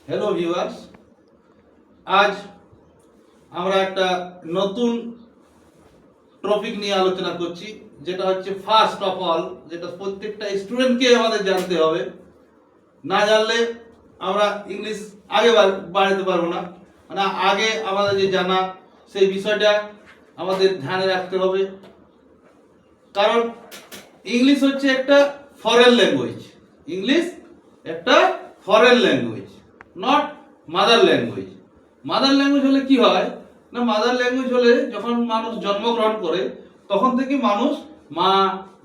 Hello viewers, আজ আমরা একটা নতুন টপিক নিয়ে আলোচনা করছি, যেটা হচ্ছে ফার্স্ট অফ অল, যেটা প্রত্যেকটা স্টুডেন্টকে আমাদের জানতে হবে। না জানলে আমরা ইংলিশ আগে বাড়াতে পারবো না। মানে আগে আমাদের যে জানা সেই বিষয়টা আমাদের ধ্যানে রাখতে হবে, কারণ ইংলিশ হচ্ছে একটা ফরেন ল্যাঙ্গুয়েজ। ইংলিশ একটা foreign language, not mother language. Mother language হলে কি হয় না, মাদার ল্যাঙ্গুয়েজ হলে যখন মানুষ জন্মগ্রহণ করে তখন থেকে মানুষ মা,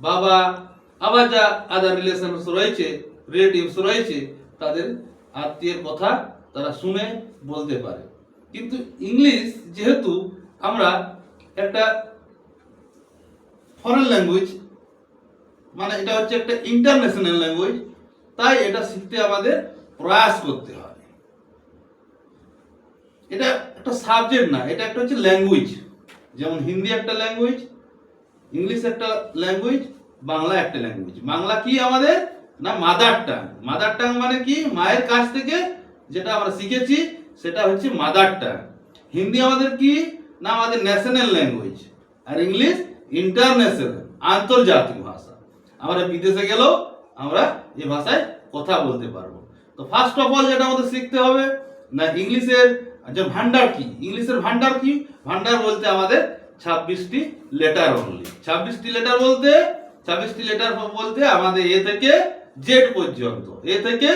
বাবা, আবার যা আদার রিলেশনস রয়েছে, রিলেটিভস রয়েছে, তাদের আত্মীয়ের কথা তারা শুনে বলতে পারে। কিন্তু ইংলিশ যেহেতু আমরা একটা ফরেন ল্যাঙ্গুয়েজ, মানে এটা হচ্ছে একটা ইন্টারন্যাশনাল ল্যাঙ্গুয়েজ, তাই এটা শিখতে আমাদের প্রয়াস করতে হয়। এটা একটা সাবজেক্ট না, এটা একটা হচ্ছে ল্যাঙ্গুয়েজ। যেমন হিন্দি একটা ল্যাঙ্গুয়েজ, ইংলিশ একটা ল্যাঙ্গুয়েজ, বাংলা একটা ল্যাঙ্গুয়েজ। বাংলা কি আমাদের না মাদার টাং। মাদার টাং মানে কি, মায়ের কাছ থেকে যেটা আমরা শিখেছি সেটা হচ্ছে মাদার টাং। হিন্দি আমাদের কি না আমাদের ন্যাশনাল ল্যাঙ্গুয়েজ, আর ইংলিশ ইন্টারন্যাশনাল, আন্তর্জাতিক ভাষা। আমরা বিদেশে গেলেও আমরা এই ভাষায় কথা বলতে পারবো। তো ফার্স্ট অফ অল যেটা আমাদের শিখতে হবে না, ইংলিশের যে ভান্ডার কি। ইংলিশের ভান্ডার কি? ভান্ডার বলতে আমাদের 26টি লেটার অনলি। 26টি লেটার বলতে 26টি লেটার বলতে আমাদের এ থেকে জেড পর্যন্ত, এ থেকে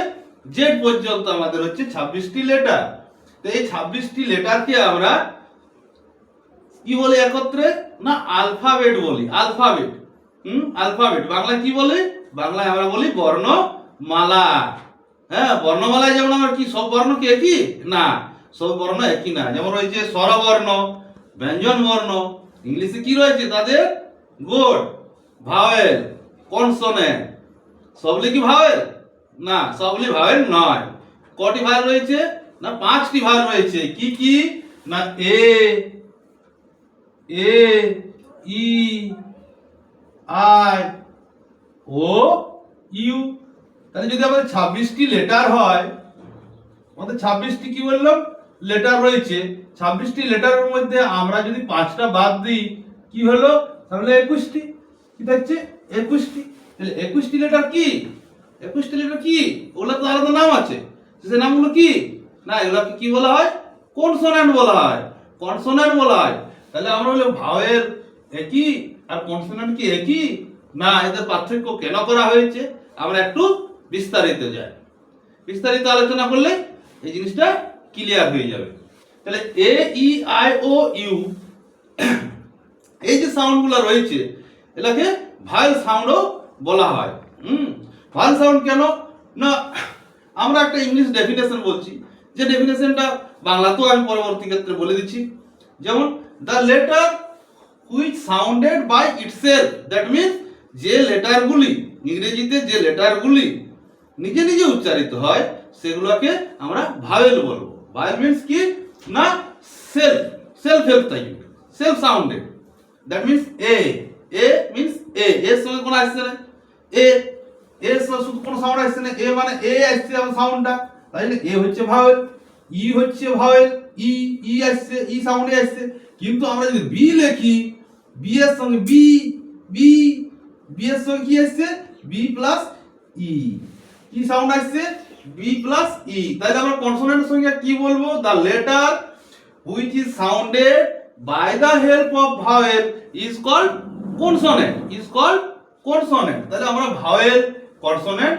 জেড পর্যন্ত আমাদের হচ্ছে 26টি লেটার। তো এই 26টি লেটারকে আমরা কি বলি একত্রে না, আলফাবেট বলি। আলফাবেট, আলফাবেট বাংলা কি বলি? বাংলায় আমরা বলি বর্ণমালা। হ্যাঁ, বর্ণমালায় যেমন আমরা কি সব বর্ণ কি একই না, সব বর্ণ একই না। যেমন রয়েছে স্বরবর্ণ, ব্যঞ্জন বর্ণ। ইংলিশে কি রয়েছে তাদের? Good vowel, consonant. সবগুলি কি ভাওয়েল? না, সবগুলি ভাওয়েল নয়। কটি ভাওয়েল রয়েছে না, 5টি ভাওয়েল রয়েছে। কি কি না, এ, এ, ই, আই, ও, ইউ। তাহলে যদি আমাদের 26টি লেটার হয়, আমাদের 26টি কি বললাম লেটার রয়েছে। 26টি লেটারের মধ্যে আমরা যদি 5টা বাদ দিই কি হলো? তাহলে 21টি। কি থাকছে? 21টি। তাহলে 21টি লেটার কি? 21টি লেটার কি? ওগুলো তো আলাদা নাম আছে। সে নামগুলো কি না, এগুলোকে কি বলা হয়? কনসোন্যান্ট বলা হয়। কনসোন্যান্ট বলা হয়। তাহলে আমরা বলি ভাওয়েল একই আর কনসোন্যান্ট কি একই না, এদের পার্থক্য কেন করা হয়েছে আমরা একটু বিস্তারিত যাই। বিস্তারিত আলোচনা করলে এই জিনিসটা ক্লিয়ার হয়ে যাবে। তাহলে এ, ই, আই, ও, ইউ, এই যে সাউন্ডগুলো রয়েছে এটাকে ভায়েল সাউন্ডও বলা হয়। ভায়েল সাউন্ড কেন না, আমরা একটা ইংলিশ ডেফিনেশন বলছি, যে ডেফিনেশনটা বাংলাতেও আমি পরবর্তী ক্ষেত্রে বলে দিচ্ছি। যেমন the letter which sounded by itself, that means যে লেটারগুলি, ইংরেজিতে যে লেটারগুলি নিজে নিজে উচ্চারিত হয় সেগুলোকে আমরা ভাওয়েল বলবো। ভাওয়েল মিন্স কি না, self, self help type, self sounded. That means a, a means a, এর সঙ্গে কোনো আসছে না, এ, এর সঙ্গে শুধু কোনো সাউন্ড আসছে না, এ মানে এ আসছে সাউন্ডটা, তাই না? এ হচ্ছে ভাওয়েল, ই হচ্ছে ভাওয়েল, ই, ই আসছে, ই সাউন্ডে আসছে। কিন্তু আমরা যদি বি লিখি, বি এর সঙ্গে বি, বি, বি এর সঙ্গে কি আসছে? বি প্লাস ই, কি সাউন্ড আসছে? B plus E. তাহলে আমরা কনসোনেন্টের সঙ্গে কি বলবো? The letter which is sounded by the help of vowel is called consonant, is called consonant. তাহলে আমরা ভাওয়েল, কনসোনেন্ট